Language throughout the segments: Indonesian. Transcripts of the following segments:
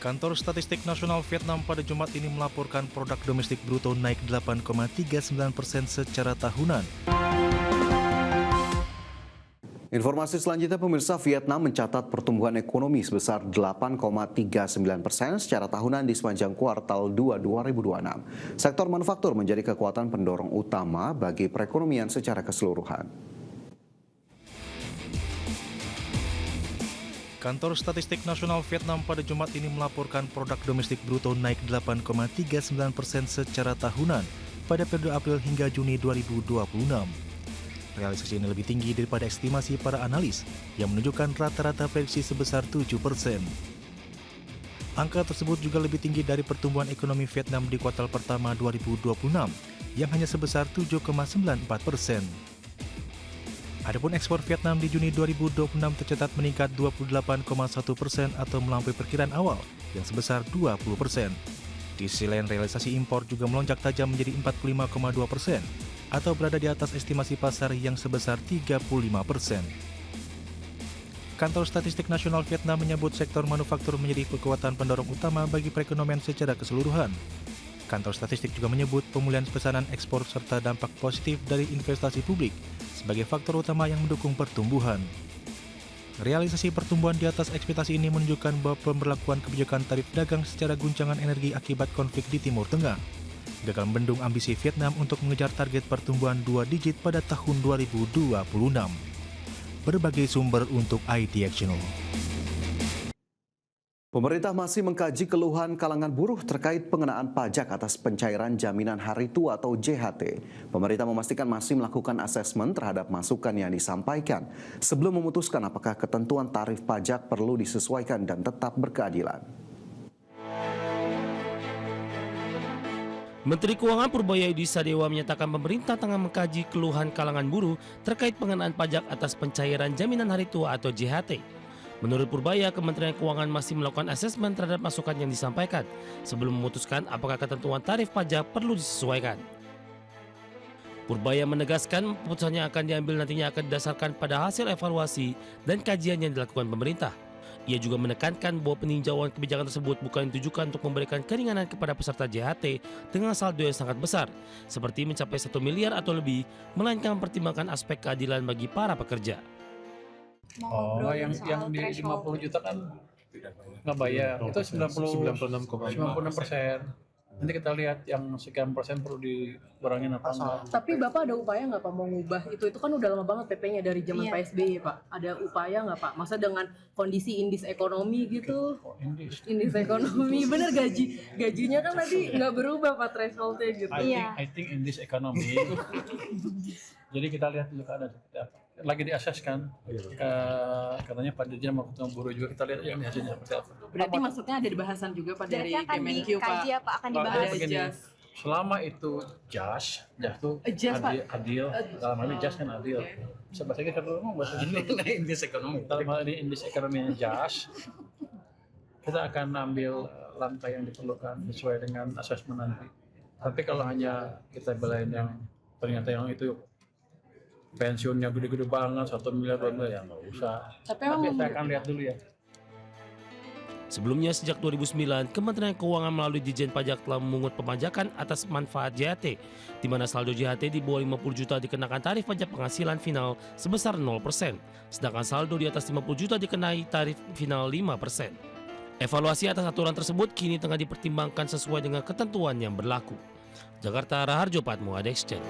Kantor Statistik Nasional Vietnam pada Jumat ini melaporkan produk domestik bruto naik 8,39% secara tahunan. Informasi selanjutnya, pemirsa, Vietnam mencatat pertumbuhan ekonomi sebesar 8,39% secara tahunan di sepanjang kuartal 2 2026. Sektor manufaktur menjadi kekuatan pendorong utama bagi perekonomian secara keseluruhan. Kantor Statistik Nasional Vietnam pada Jumat ini melaporkan produk domestik bruto naik 8,39% secara tahunan pada periode April hingga Juni 2026. Realisasi ini lebih tinggi daripada estimasi para analis yang menunjukkan rata-rata prediksi sebesar 7%. Angka tersebut juga lebih tinggi dari pertumbuhan ekonomi Vietnam di kuartal pertama 2026 yang hanya sebesar 7,94%. Adapun ekspor Vietnam di Juni 2026 tercatat meningkat 28,1% atau melampaui perkiraan awal yang sebesar 20%. Di sisi lain, realisasi impor juga melonjak tajam menjadi 45,2% atau berada di atas estimasi pasar yang sebesar 35%. Kantor Statistik Nasional Vietnam menyebut sektor manufaktur menjadi kekuatan pendorong utama bagi perekonomian secara keseluruhan. Kantor Statistik juga menyebut pemulihan pesanan ekspor serta dampak positif dari investasi publik sebagai faktor utama yang mendukung pertumbuhan. Realisasi pertumbuhan di atas ekspektasi ini menunjukkan bahwa pemberlakuan kebijakan tarif dagang secara guncangan energi akibat konflik di Timur Tengah gagal membendung ambisi Vietnam untuk mengejar target pertumbuhan 2 digit pada tahun 2026. Berbagai sumber untuk IT Actionable. Pemerintah masih mengkaji keluhan kalangan buruh terkait pengenaan pajak atas pencairan jaminan hari tua atau JHT. Pemerintah memastikan masih melakukan asesmen terhadap masukan yang disampaikan sebelum memutuskan apakah ketentuan tarif pajak perlu disesuaikan dan tetap berkeadilan. Menteri Keuangan Purbaiyudi Sadewa menyatakan pemerintah tengah mengkaji keluhan kalangan buruh terkait pengenaan pajak atas pencairan jaminan hari tua atau JHT. Menurut Purbaya, Kementerian Keuangan masih melakukan asesmen terhadap masukan yang disampaikan sebelum memutuskan apakah ketentuan tarif pajak perlu disesuaikan. Purbaya menegaskan keputusannya akan diambil nantinya akan didasarkan pada hasil evaluasi dan kajian yang dilakukan pemerintah. Ia juga menekankan bahwa peninjauan kebijakan tersebut bukan ditujukan untuk memberikan keringanan kepada peserta JHT dengan saldo yang sangat besar, seperti mencapai 1 miliar atau lebih, melainkan mempertimbangkan aspek keadilan bagi para pekerja. Oh, yang di 50 juta kan nggak bayar, itu 96%. Nanti kita lihat yang sekian persen perlu dikurangin apa enggak. Tapi Bapak ada upaya nggak Pak mau ngubah itu kan udah lama banget PP-nya dari zaman Pak SBY Pak. Ada upaya nggak Pak? Masa dengan kondisi indeks ekonomi gitu? Indeks ekonomi bener gajinya kan tadi nggak berubah Pak threshold-nya gitu. I think indeks ekonomi. Jadi kita lihat dulu keadaan seperti apa. Lagi diakses kan, katanya Pak Dirjen mau ketemu buruh juga, kita lihat yang hasilnya seperti apa. Berarti maksudnya ada di bahasan juga Pak dari Kemenq Pak. Apa akan dibahas? Begini, selama itu jas tuh adil, dalam hal ini jas kan adil. Bisa bahasa kita ngomong bahasa indeks ekonomi. Dalam hal ini indeks ekonominya jas, kita akan ambil langkah yang diperlukan sesuai dengan asesmen nanti. Tapi kalau hanya kita belain yang ternyata yang itu pensiunnya gede-gede banget, 1 miliar, 2 miliar, ya nggak usah. Tapi saya akan lihat dulu ya. Sebelumnya sejak 2009, Kementerian Keuangan melalui Ditjen Pajak telah memungut pemajakan atas manfaat JHT, di mana saldo JHT di bawah 50 juta dikenakan tarif pajak penghasilan final sebesar 0%, sedangkan saldo di atas 50 juta dikenai tarif final 5%. Evaluasi atas aturan tersebut kini tengah dipertimbangkan sesuai dengan ketentuan yang berlaku. Jakarta, Raharjo Patmo, ADEXCHANNEL.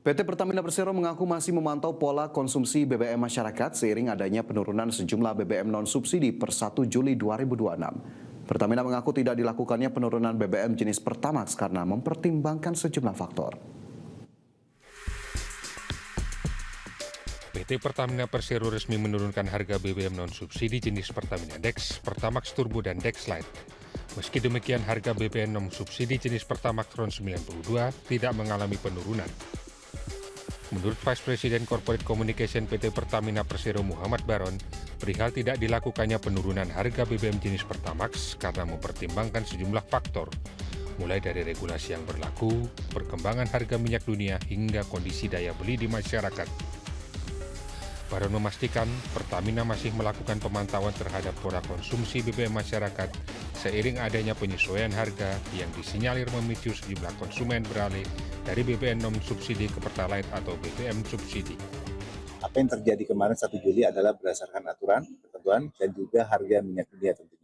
PT Pertamina Persero mengaku masih memantau pola konsumsi BBM masyarakat seiring adanya penurunan sejumlah BBM non-subsidi per 1 Juli 2026. Pertamina mengaku tidak dilakukannya penurunan BBM jenis Pertamax karena mempertimbangkan sejumlah faktor. PT Pertamina Persero resmi menurunkan harga BBM non-subsidi jenis Pertamina Dex, Pertamax Turbo, dan Dex Lite. Meski demikian, harga BBM non-subsidi jenis Pertamax Ron 92 tidak mengalami penurunan. Menurut Vice President Corporate Communication PT Pertamina Persero Muhammad Baron, perihal tidak dilakukannya penurunan harga BBM jenis Pertamax karena mempertimbangkan sejumlah faktor, mulai dari regulasi yang berlaku, perkembangan harga minyak dunia, hingga kondisi daya beli di masyarakat. Baron memastikan Pertamina masih melakukan pemantauan terhadap pola konsumsi BBM masyarakat seiring adanya penyesuaian harga yang disinyalir memicu sejumlah konsumen beralih dari BBM non-subsidi ke Pertalite atau BBM subsidi. Apa yang terjadi kemarin 1 Juli adalah berdasarkan aturan, ketentuan, dan juga harga minyak dunia tentunya.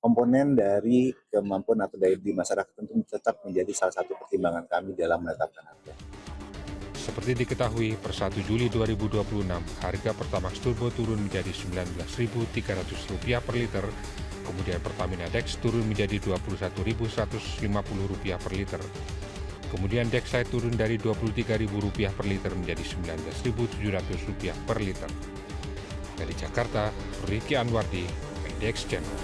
Komponen dari kemampuan atau daya beli masyarakat tentu tetap menjadi salah satu pertimbangan kami dalam menetapkan harga. Seperti diketahui, per 1 Juli 2026, harga Pertamax Turbo turun menjadi Rp19.300 per liter, kemudian Pertamina Dex turun menjadi Rp21.150 per liter. Kemudian Dexlite turun dari Rp23.000 per liter menjadi Rp19.700 per liter. Dari Jakarta, Ricky Anwardi, PDX Channel.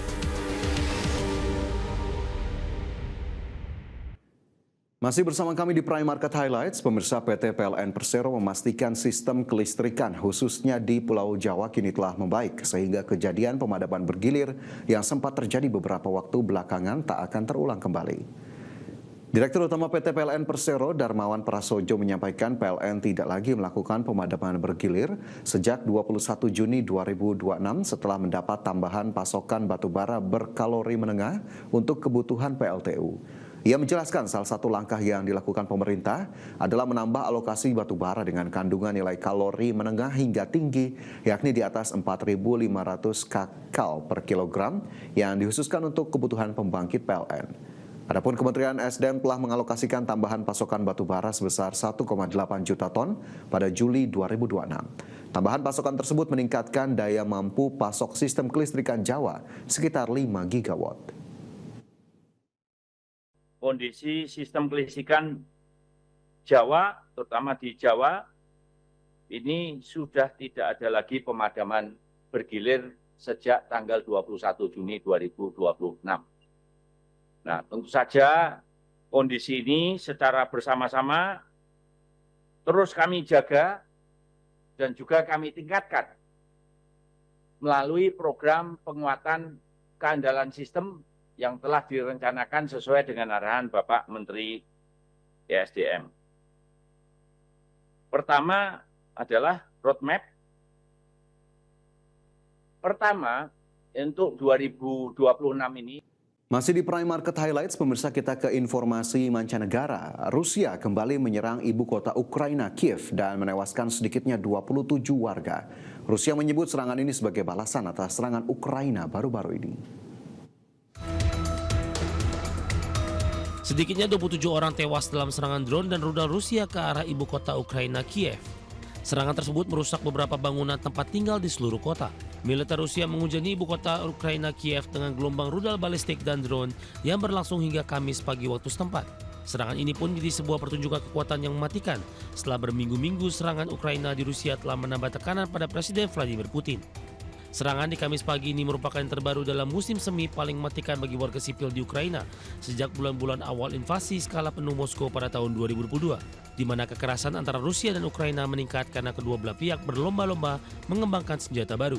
Masih bersama kami di Prime Market Highlights, pemirsa PT PLN Persero memastikan sistem kelistrikan khususnya di Pulau Jawa kini telah membaik sehingga kejadian pemadaman bergilir yang sempat terjadi beberapa waktu belakangan tak akan terulang kembali. Direktur Utama PT PLN Persero Darmawan Prasojo menyampaikan PLN tidak lagi melakukan pemadaman bergilir sejak 21 Juni 2026 setelah mendapat tambahan pasokan batubara berkalori menengah untuk kebutuhan PLTU. Ia menjelaskan salah satu langkah yang dilakukan pemerintah adalah menambah alokasi batubara dengan kandungan nilai kalori menengah hingga tinggi, yakni di atas 4.500 kcal per kilogram yang dikhususkan untuk kebutuhan pembangkit PLN. Adapun Kementerian SDM telah mengalokasikan tambahan pasokan batubara sebesar 1,8 juta ton pada Juli 2026. Tambahan pasokan tersebut meningkatkan daya mampu pasok sistem kelistrikan Jawa sekitar 5 gigawatt. Kondisi sistem kelistrikan Jawa, terutama di Jawa, ini sudah tidak ada lagi pemadaman bergilir sejak tanggal 21 Juni 2026. Nah, tentu saja kondisi ini secara bersama-sama terus kami jaga dan juga kami tingkatkan melalui program penguatan keandalan sistem yang telah direncanakan sesuai dengan arahan Bapak Menteri ESDM. Pertama adalah roadmap. Pertama, untuk 2026 ini. Masih di Prime Market Highlights, pemirsa, kita ke informasi mancanegara. Rusia kembali menyerang ibu kota Ukraina, Kiev, dan menewaskan sedikitnya 27 warga. Rusia menyebut serangan ini sebagai balasan atas serangan Ukraina baru-baru ini. Sedikitnya 27 orang tewas dalam serangan drone dan rudal Rusia ke arah ibu kota Ukraina, Kiev. Serangan tersebut merusak beberapa bangunan tempat tinggal di seluruh kota. Militer Rusia menghujani ibu kota Ukraina, Kiev dengan gelombang rudal balistik dan drone yang berlangsung hingga Kamis pagi waktu setempat. Serangan ini pun menjadi sebuah pertunjukan kekuatan yang mematikan setelah berminggu-minggu serangan Ukraina di Rusia telah menambah tekanan pada Presiden Vladimir Putin. Serangan di Kamis pagi ini merupakan yang terbaru dalam musim semi paling mematikan bagi warga sipil di Ukraina sejak bulan-bulan awal invasi skala penuh Moskow pada tahun 2022, di mana kekerasan antara Rusia dan Ukraina meningkat karena kedua belah pihak berlomba-lomba mengembangkan senjata baru.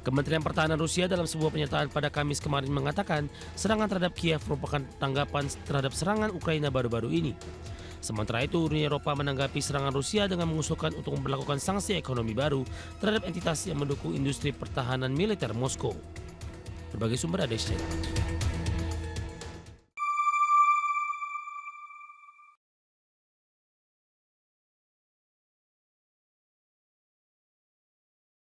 Kementerian Pertahanan Rusia dalam sebuah pernyataan pada Kamis kemarin mengatakan serangan terhadap Kiev merupakan tanggapan terhadap serangan Ukraina baru-baru ini. Sementara itu, Uni Eropa menanggapi serangan Rusia dengan mengusulkan untuk memperlakukan sanksi ekonomi baru terhadap entitas yang mendukung industri pertahanan militer Moskow. Berbagai sumber ada di sini.